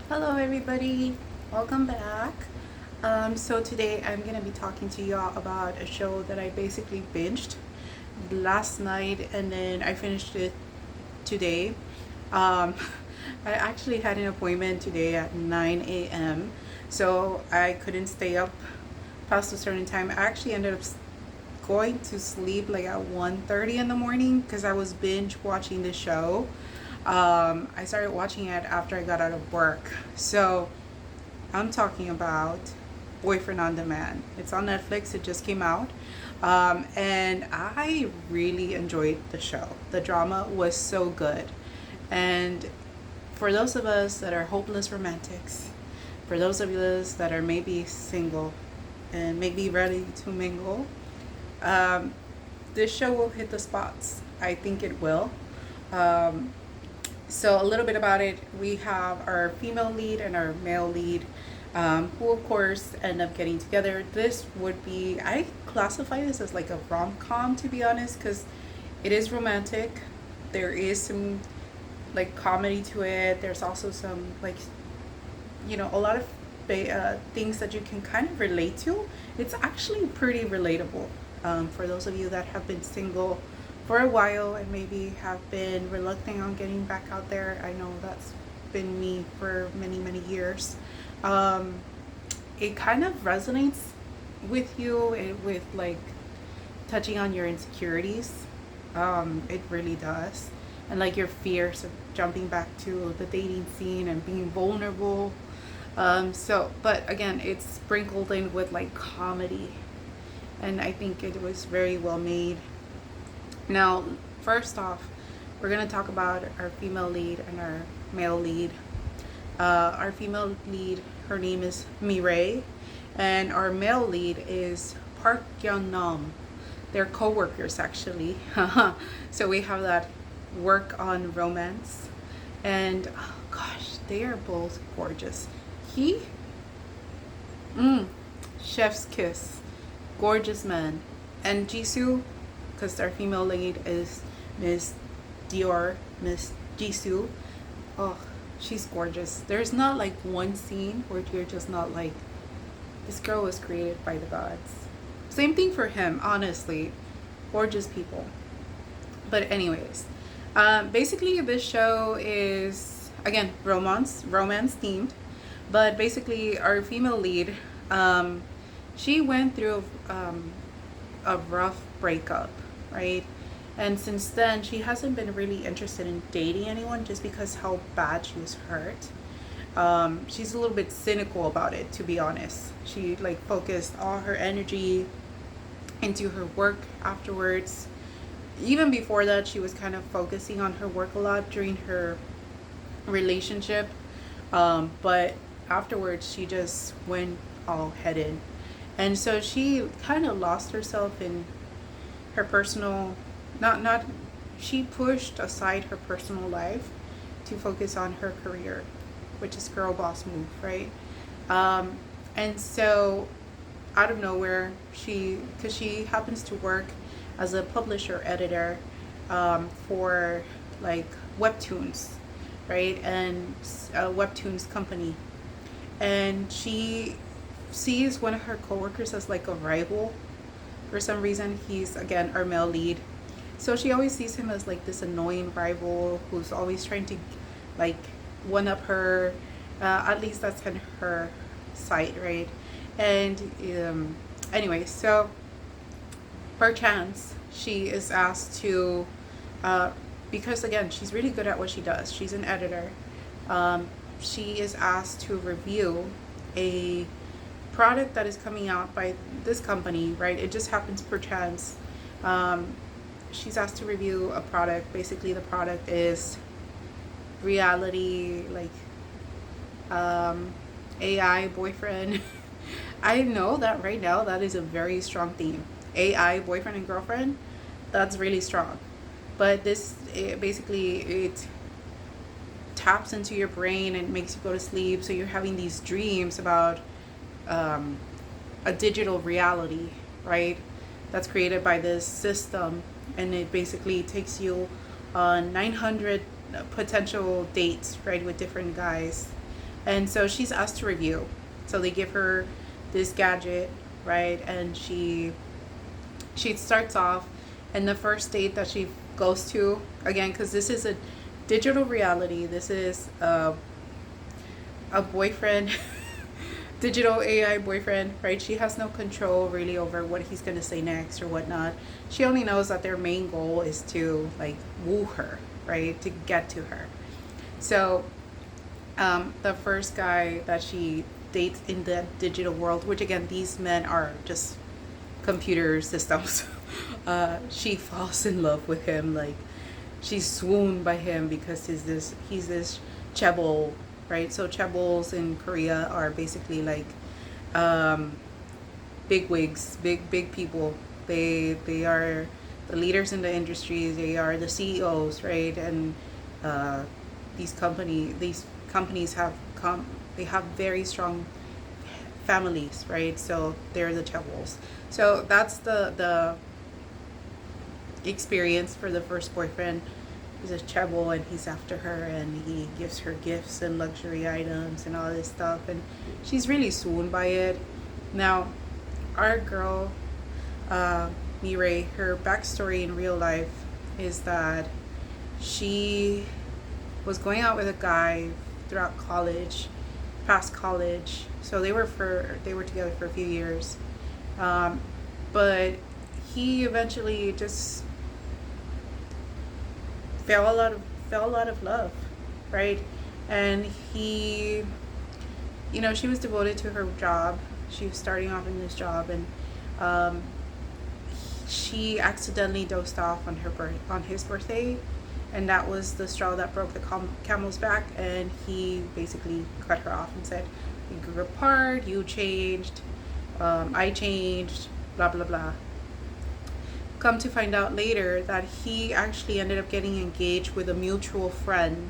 Hello everybody, welcome back. So today I'm gonna be talking to y'all about a show that I basically binged last night and then I finished it today. Um, I actually had an appointment today at 9 a.m. so I couldn't stay up past a certain time. I actually ended up going to sleep like at 1:30 in the morning because I was binge watching the show. I started watching it after I got out of work. So I'm talking about Boyfriend on Demand. It's on Netflix, it just came out. And I really enjoyed the show. The drama was so good. And for those of us that are hopeless romantics, for those of us that are maybe single and maybe ready to mingle, um, this show will hit the spots. I think it will. Um, so a little bit about it. We have our female lead and our male lead, who of course end up getting together. This would be, I classify this as like a rom-com, to be honest, because it is romantic. There is some like comedy to it. There's also some like, a lot of things that you can kind of relate to. It's actually pretty relatable, for those of you that have been single for a while and maybe have been reluctant on getting back out there. I know that's been me for many, many years. Um, it kind of resonates with you, with like touching on your insecurities. It really does. And like your fears of jumping back to the dating scene and being vulnerable. But again, it's sprinkled in with like comedy. And I think it was very well made. Now, first off, we're going to talk about our female lead and our male lead. Our female lead, her name is Mireille, and our male lead is Park Yeon Nam. They're co-workers actually. So we have that work on romance, and oh gosh, they are both gorgeous. He, chef's kiss, gorgeous man, and Jisoo, because our female lead is Miss Dior, Miss Jisoo. Oh, she's gorgeous. There's not like one scene where you're just not like, this girl was created by the gods. Same thing for him, honestly. Gorgeous people. But anyways, basically this show is again romance themed. But basically our female lead, she went through a rough breakup, right? And since then, she hasn't been really interested in dating anyone just because how bad she was hurt. She's a little bit cynical about it, to be honest. She like focused all her energy into her work afterwards. Even before that, she was kind of focusing on her work a lot during her relationship. But afterwards, she just went all headed. And so she kind of lost herself in her personal, not she pushed aside her personal life to focus on her career, which is girl boss move, right? And so out of nowhere, because she happens to work as a publisher editor, for like webtoons, right? And a webtoons company, and she sees one of her coworkers as like a rival. For some reason, he's again our male lead, so she always sees him as like this annoying rival who's always trying to like one up her. At least that's in her sight, right? And anyway, so perchance she is asked to, because again she's really good at what she does. She's an editor. She is asked to review a product that is coming out by this company, right? It just happens per chance. She's asked to review a product. Basically, the product is reality, like AI boyfriend. I know that right now that is a very strong theme. AI boyfriend and girlfriend, that's really strong. But it taps into your brain and makes you go to sleep. So you're having these dreams about a digital reality, right? That's created by this system, and it basically takes you on 900 potential dates, right, with different guys. And so she's asked to review. So they give her this gadget, right? And she starts off, and the first date that she goes to, again, because this is a digital reality, this is a boyfriend, digital AI boyfriend, right? She has no control really over what he's going to say next or whatnot. She only knows that their main goal is to like woo her, right? To get to her. So the first guy that she dates in the digital world, which again, these men are just computer systems, she falls in love with him. Like, she's swooned by him because he's this chaebol, right? So chaebols in Korea are basically like big wigs, big people. They are the leaders in the industry. They are the CEOs, right? And these companies have they have very strong families, right? So they're the chaebols. So that's the experience for the first boyfriend. He's a chaebol and he's after her and he gives her gifts and luxury items and all this stuff, and she's really swooned by it. Now, our girl, Mireille, her backstory in real life is that she was going out with a guy throughout college, past college. So they were together for a few years, but he eventually just fell out of love, right? And he, she was devoted to her job. She was starting off in this job, and she accidentally dozed off on his birthday, and that was the straw that broke the camel's back. And he basically cut her off and said, "We grew apart. You changed. I changed. Blah blah blah." Come to find out later that he actually ended up getting engaged with a mutual friend,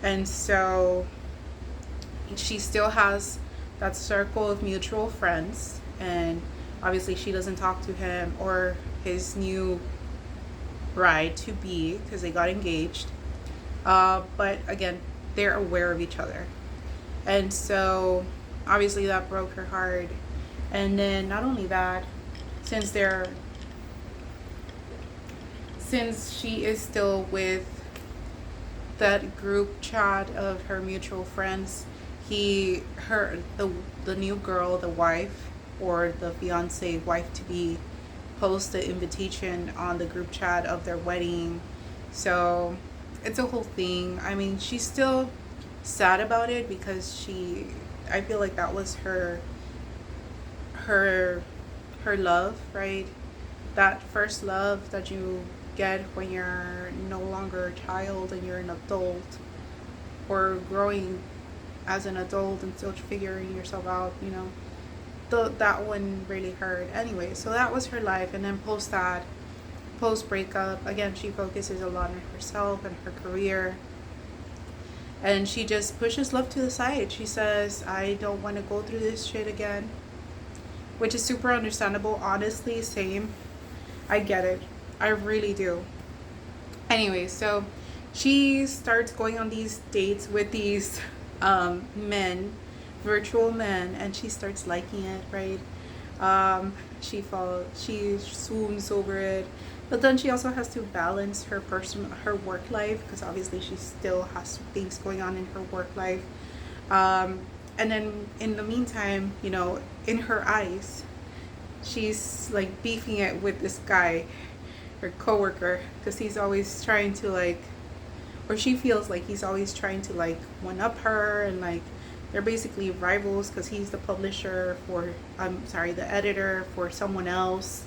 and so she still has that circle of mutual friends, and obviously she doesn't talk to him or his new bride to be because they got engaged, but again, they're aware of each other, and so obviously that broke her heart. And then not only that, since she is still with that group chat of her mutual friends, the new girl, the wife or the fiance wife to be, post the invitation on the group chat of their wedding. So it's a whole thing. I mean, she's still sad about it because I feel like that was her love, right? That first love that you get when you're no longer a child and you're an adult, or growing as an adult and still figuring yourself out, that one really hurt. Anyway, so that was her life. And then post breakup, again, she focuses a lot on herself and her career, and she just pushes love to the side. She says, "I don't want to go through this shit again," which is super understandable. Honestly, same. I get it. I really do. Anyway, so she starts going on these dates with these men, virtual men, and she starts liking it, right? She swoons over it, but then she also has to balance her work life, because obviously she still has things going on in her work life. And then in the meantime, in her eyes, she's like beefing it with this guy, her coworker, because he's always trying to or she feels like he's always trying to one up her, and they're basically rivals because he's the publisher for the editor for someone else,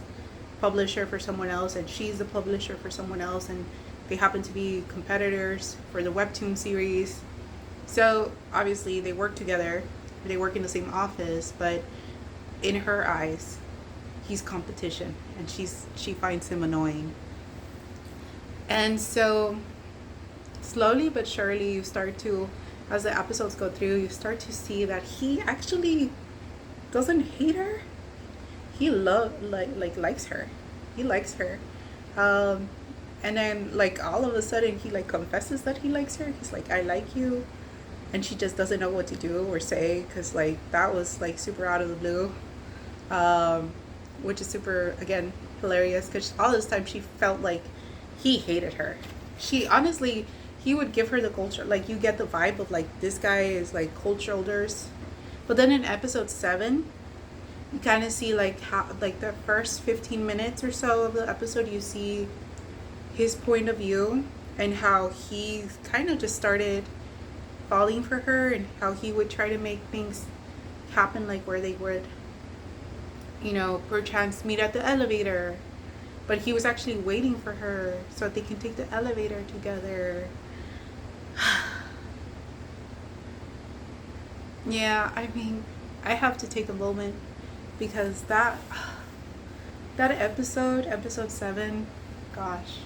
publisher for someone else, and she's the publisher for someone else, and they happen to be competitors for the webtoon series. So obviously they work together, they work in the same office, but in her eyes he's competition, and she finds him annoying. And so slowly but surely, you start to, as the episodes go through, you start to see that he actually doesn't hate her. He likes her. He likes her. And then all of a sudden he confesses that he likes her. He's like, "I like you." and she just doesn't know what to do or say, because like that was like super out of the blue, um, which is super, again, hilarious, because all this time she felt like he hated her. She honestly, he would give her the culture, like you get the vibe of like this guy is like cold shoulders. But then in episode 7, you kind of see like how, like the first 15 minutes or so of the episode, you see his point of view and how he kind of just started falling for her, and how he would try to make things happen, like where they would, you know, perchance meet at the elevator, but he was actually waiting for her so that they can take the elevator together. Yeah, I mean, I have to take a moment, because that episode 7, gosh,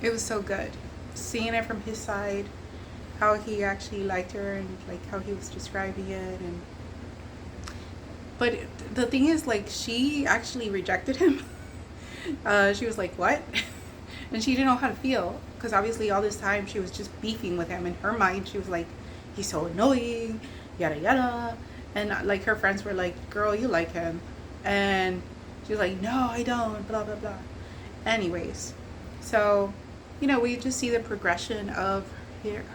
it was so good. Seeing it from his side, how he actually liked her, and like how he was describing it. And but the thing is, like, she actually rejected him. She was like, what? And she didn't know how to feel, because obviously all this time she was just beefing with him. In her mind, she was like, he's so annoying, yada yada. And like her friends were like, girl, you like him. And she was like, no, I don't, blah blah blah. Anyways, so, you know, we just see the progression of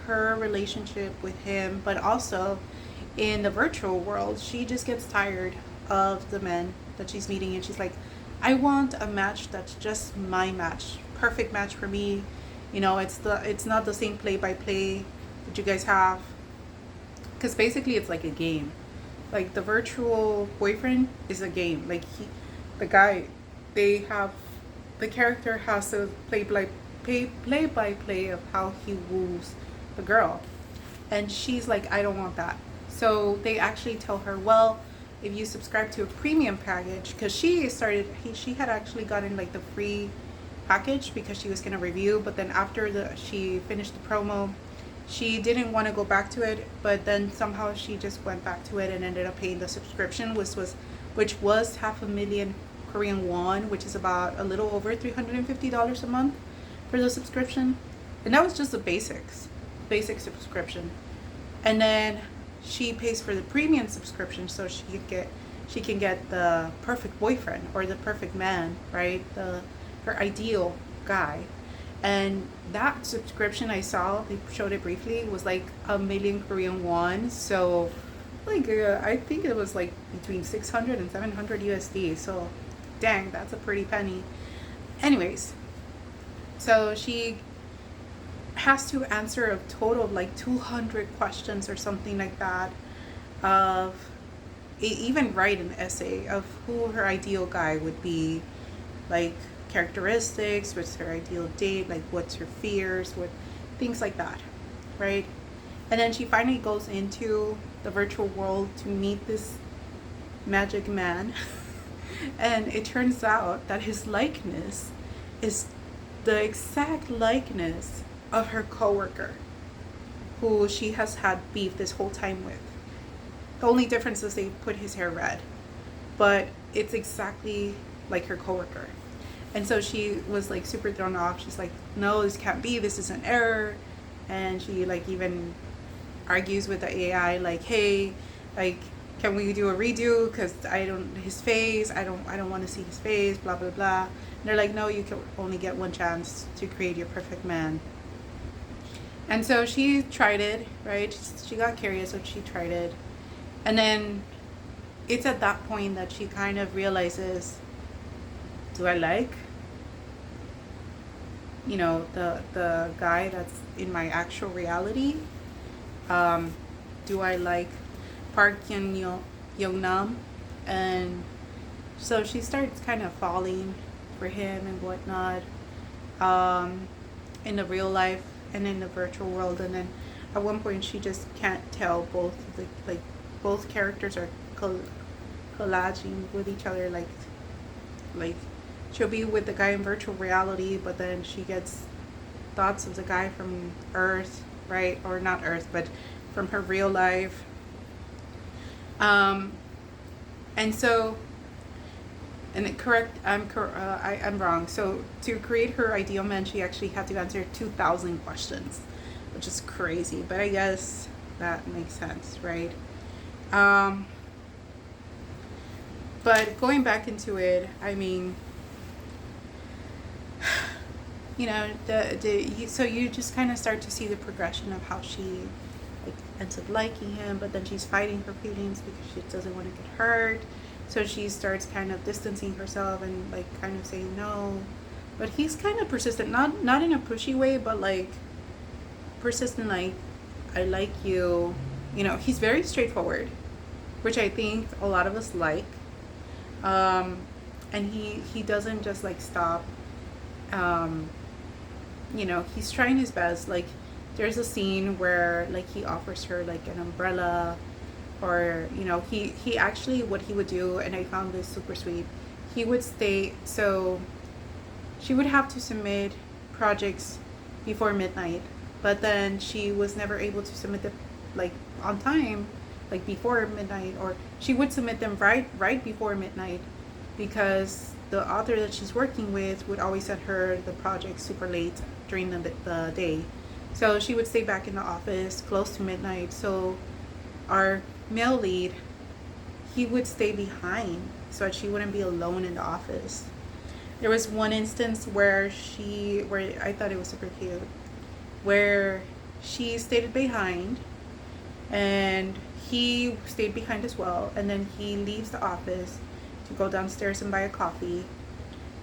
her relationship with him, but also in the virtual world, she just gets tired of the men that she's meeting, and she's like, I want a match that's just my match, perfect match for me. You know, it's not the same play by play that you guys have, because basically it's like a game. Like the virtual boyfriend is a game. Like the guy, the character has to play by play of how he woos the girl, and she's like, I don't want that. So they actually tell her, well, if you subscribe to a premium package, because she had actually gotten like the free package because she was gonna review, but then after she finished the promo, she didn't want to go back to it, but then somehow she just went back to it and ended up paying the subscription, which was 500,000 Korean won, which is about a little over $350 a month for the subscription. And that was just the basic subscription. And then she pays for the premium subscription so she can get the perfect boyfriend, or the perfect man, right? Her ideal guy. And that subscription, I saw, they showed it briefly, was like 1,000,000 Korean won. So like I think it was like between 600 and 700 USD. So dang, that's a pretty penny. Anyways, so she has to answer a total of like 200 questions or something like that, of even write an essay of who her ideal guy would be, like characteristics, what's her ideal date, like what's her fears, what things like that, right? And then she finally goes into the virtual world to meet this magic man. And it turns out that his likeness is the exact likeness of her coworker, who she has had beef this whole time with. The only difference is they put his hair red, but it's exactly like her coworker. And so she was like super thrown off. She's like, no, this can't be, this is an error. And she like even argues with the AI, like, hey, like, can we do a redo, because I don't want to see his face, blah blah blah. And they're like, no, you can only get one chance to create your perfect man. And so she tried it, right? She got curious, so she tried it. And then it's at that point that she kind of realizes, do I like, you know, the guy that's in my actual reality? Do I like Park Young-nam? And so she starts kind of falling for him and whatnot, in the real life and in the virtual world. And then at one point she just can't tell both characters are collaging with each other, like she'll be with the guy in virtual reality, but then she gets thoughts of the guy from Earth, right? Or not Earth, but from her real life. And so, I'm wrong. So to create her ideal man, she actually had to answer 2,000 questions. which is crazy, but I guess that makes sense, right? Um, but going back into it, I mean, you know, so you just kind of start to see the progression of how she like ends up liking him, but then she's fighting her feelings because she doesn't want to get hurt. So she starts kind of distancing herself and like kind of saying no, but he's kind of persistent, not in a pushy way, but like persistent, like I like you. You know, he's very straightforward, which I think a lot of us like. And he doesn't just like stop. Um, you know, he's trying his best. Like there's a scene where like he offers her like an umbrella, or you know, he actually, what he would do, and I found this super sweet, he would stay, so she would have to submit projects before midnight, but then she was never able to submit them like on time, like before midnight, or she would submit them right before midnight, because the author that she's working with would always send her the project super late during the day. So she would stay back in the office close to midnight. So our male lead, he would stay behind so that she wouldn't be alone in the office. There was one instance where I thought it was super cute, where she stayed behind and he stayed behind as well, and then he leaves the office to go downstairs and buy a coffee,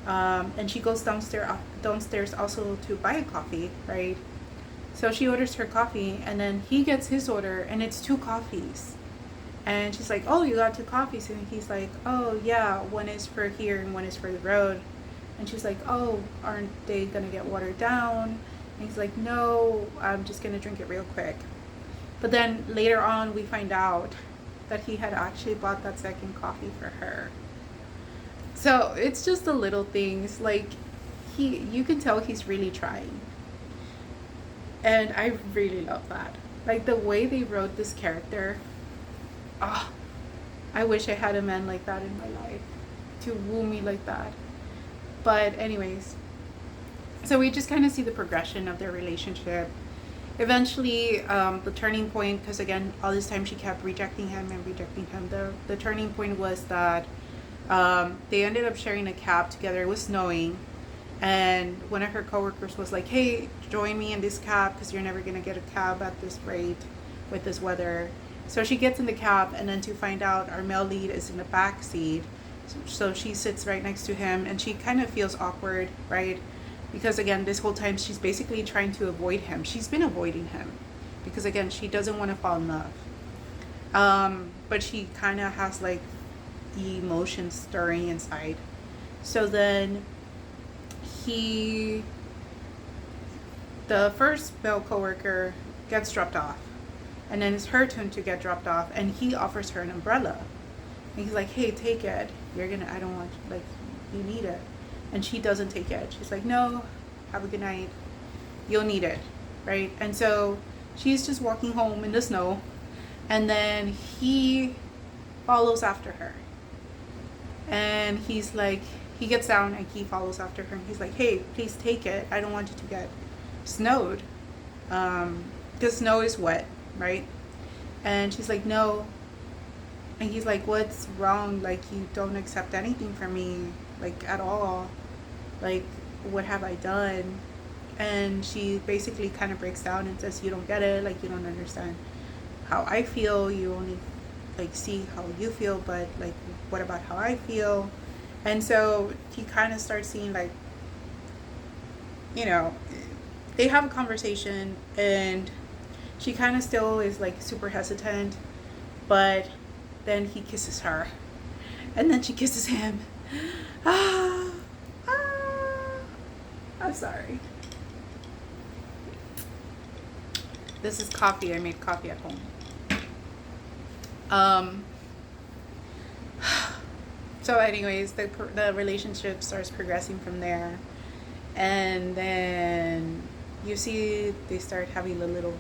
and she goes downstairs also to buy a coffee, right? So she orders her coffee, and then he gets his order, and it's 2 coffees, and she's like, oh, you got 2 coffees, and he's like, oh yeah, one is for here and one is for the road. And she's like, oh, aren't they gonna get watered down? And he's like, no, I'm just gonna drink it real quick. But then later on we find out that he had actually bought that second coffee for her. So it's just the little things, like you can tell he's really trying. And I really love that. Like the way they wrote this character. Ah, I wish I had a man like that in my life to woo me like that. But anyways, so we just kind of see the progression of their relationship. Eventually, the turning point, because again, all this time she kept rejecting him and rejecting him. The turning point was that they ended up sharing a cab together. It was snowing, and one of her coworkers was like, hey, join me in this cab because you're never gonna get a cab at this rate with this weather. So she gets in the cab, and then to find out our male lead is in the back seat. So she sits right next to him, and she kind of feels awkward, right? Because again, this whole time she's basically trying to avoid him. She's been avoiding him because again, she doesn't want to fall in love. But she kind of has like emotions stirring inside. So then the first male coworker gets dropped off, and then it's her turn to get dropped off, and he offers her an umbrella. And he's like, hey, take it. I don't want, like, you need it. And she doesn't take it. She's like, no, have a good night. You'll need it, right? And so she's just walking home in the snow, and then he follows after her. And he's like, he gets down and he follows after her. And he's like, hey, please take it. I don't want you to get snowed. Because snow is wet, right? And she's like, no. And he's like, what's wrong? Like, you don't accept anything from me, like, at all. Like, what have I done? And she basically kind of breaks down and says, you don't get it. Like, you don't understand how I feel. You only, like, see how you feel, but, like, what about how I feel? And so he kind of starts seeing, like, you know, they have a conversation, and she kind of still is, like, super hesitant, but then he kisses her, and then she kisses him. I'm sorry. This is coffee. I made coffee at home. So anyways, the relationship starts progressing from there, and then you see they start having a little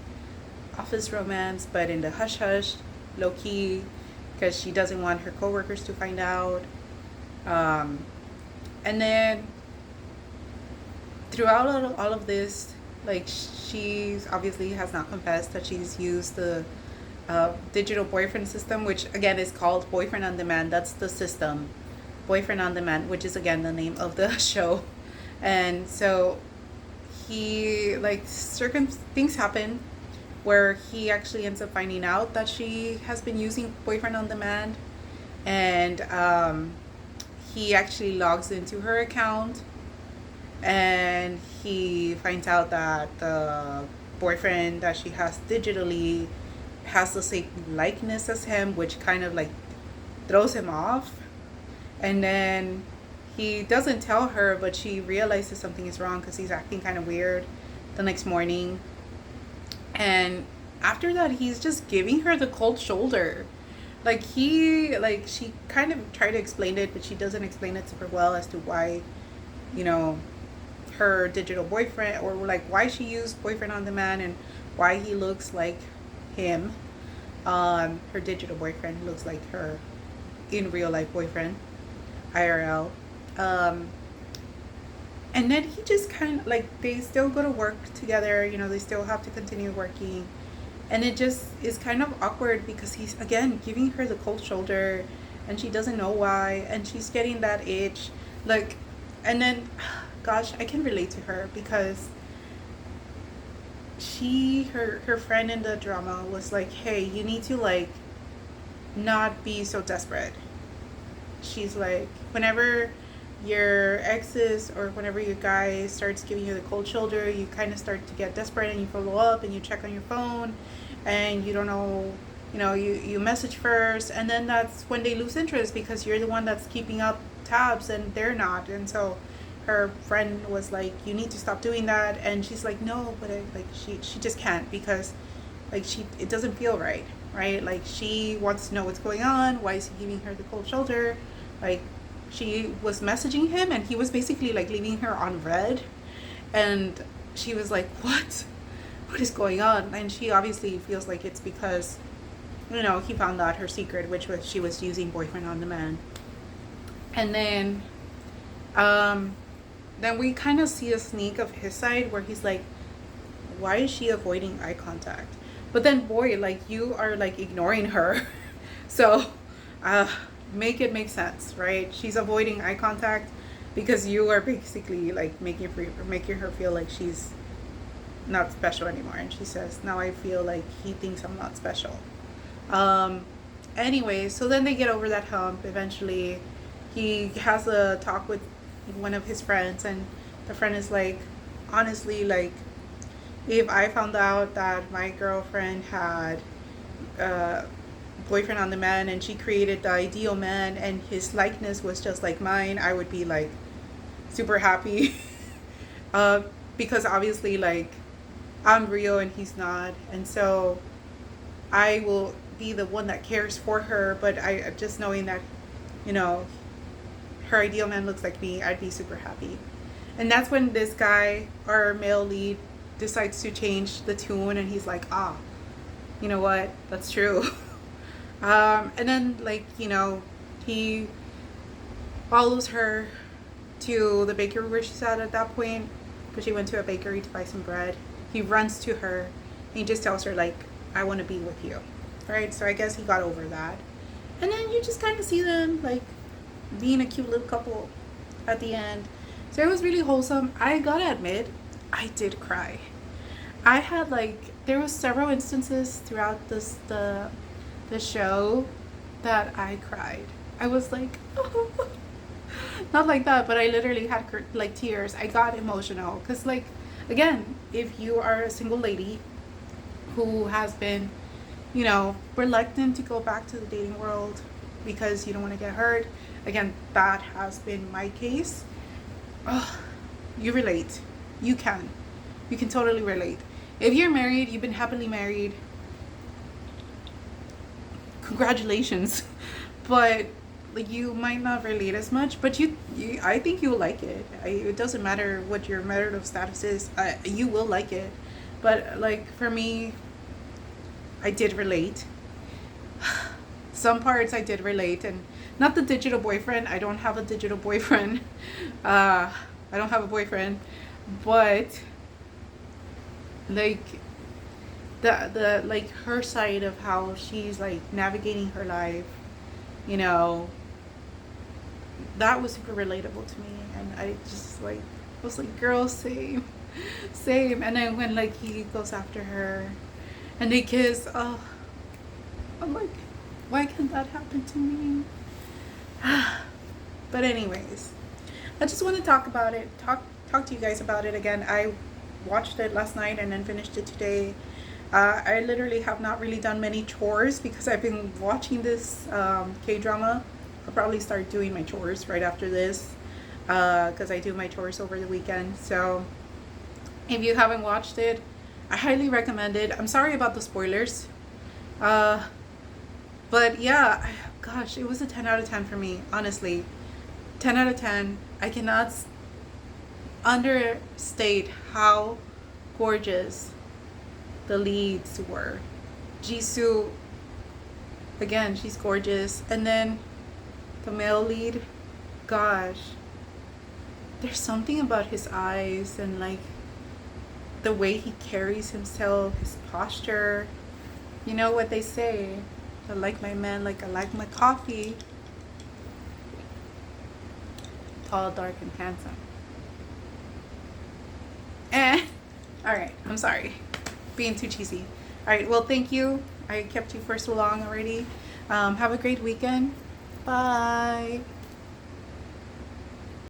office romance, but in the hush hush, low key, because she doesn't want her coworkers to find out. And then throughout all of this, Like, she's obviously has not confessed that she's used the digital boyfriend system, which again is called Boyfriend on Demand. That's the system, Boyfriend on Demand, which is again the name of the show. And so he, like, things happen where he actually ends up finding out that she has been using Boyfriend on Demand, and he actually logs into her account, and he finds out that the boyfriend that she has digitally has the same likeness as him, which kind of like throws him off. And then he doesn't tell her, but she realizes something is wrong because he's acting kind of weird the next morning. And after that, he's just giving her the cold shoulder. Like, she kind of tried to explain it, but she doesn't explain it super well as to why, you know, her digital boyfriend, or like why she used Boyfriend on Demand, and why he looks like him. Her digital boyfriend looks like her in real life boyfriend, IRL. And then he just kind of like, they still go to work together, you know, they still have to continue working. And it just is kind of awkward because he's again giving her the cold shoulder, and she doesn't know why, and she's getting that itch. Like, and then, gosh, I can relate to her because her friend in the drama was like, hey, you need to like not be so desperate. She's like, whenever your exes or whenever your guy starts giving you the cold shoulder, you kind of start to get desperate, and you follow up and you check on your phone, and you don't know, you know, you message first, and then that's when they lose interest because you're the one that's keeping up tabs and they're not. And so her friend was like, you need to stop doing that. And she's like, no, but she just can't, because like it doesn't feel right. Like, she wants to know what's going on. Why is he giving her the cold shoulder? Like, she was messaging him and he was basically like leaving her on red, and she was like, what is going on? And she obviously feels like it's because, you know, he found out her secret, which was she was using Boyfriend on Demand. And then we kind of see a sneak of his side where he's like, why is she avoiding eye contact? But then, boy, like, you are like ignoring her. So make it make sense, right? She's avoiding eye contact because you are basically like making her feel like she's not special anymore. And she says, now I feel like he thinks I'm not special. Anyway, so then they get over that hump. Eventually he has a talk with one of his friends, and the friend is like, honestly, like, if I found out that my girlfriend had Boyfriend on Demand and she created the ideal man and his likeness was just like mine, I would be like super happy. Because obviously, like, I'm real and he's not, and so I will be the one that cares for her. But I just knowing that, you know, her ideal man looks like me, I'd be super happy. And that's when this guy, our male lead, decides to change the tune, and he's like, you know what, that's true. And then, like, you know, he follows her to the bakery where she's at that point, because she went to a bakery to buy some bread. He runs to her and he just tells her, like, I want to be with you, right? So I guess he got over that. And then you just kind of see them like being a cute little couple at the end. So it was really wholesome. I gotta admit, I did cry. I had there was several instances throughout the show that I cried. I was like, oh. Not like that, but I literally had like tears. I got emotional because, like, again, if you are a single lady who has been, you know, reluctant to go back to the dating world because you don't want to get hurt, again, that has been my case. Oh, you relate. You can totally relate. If you're married, you've been happily married, congratulations. But like, you might not relate as much, but you I think you'll like it. It doesn't matter what your marital status is, you will like it. But like, for me, I did relate. Some parts I did relate, and not the digital boyfriend. I don't have a digital boyfriend. I don't have a boyfriend, but like the like her side of how she's like navigating her life, you know, that was super relatable to me. And I just like was like, girl, same, same. And then when like he goes after her and they kiss, oh, I'm like, why can't that happen to me? But anyways, I just want to talk about it, talk to you guys about it again. I watched it last night and then finished it today. I literally have not really done many chores because I've been watching this K-drama. I'll probably start doing my chores right after this because I do my chores over the weekend. So if you haven't watched it, I highly recommend it. I'm sorry about the spoilers. But yeah, gosh, it was a 10 out of 10 for me, honestly. 10 out of 10. I cannot understate how gorgeous the leads were. Jisoo, again, she's gorgeous. And then the male lead, gosh, there's something about his eyes and like the way he carries himself, his posture. You know what they say, I like my man like I like my coffee. Tall, dark, and handsome. Alright, I'm sorry. Being too cheesy. Alright, well, thank you. I kept you for so long already. Have a great weekend. Bye.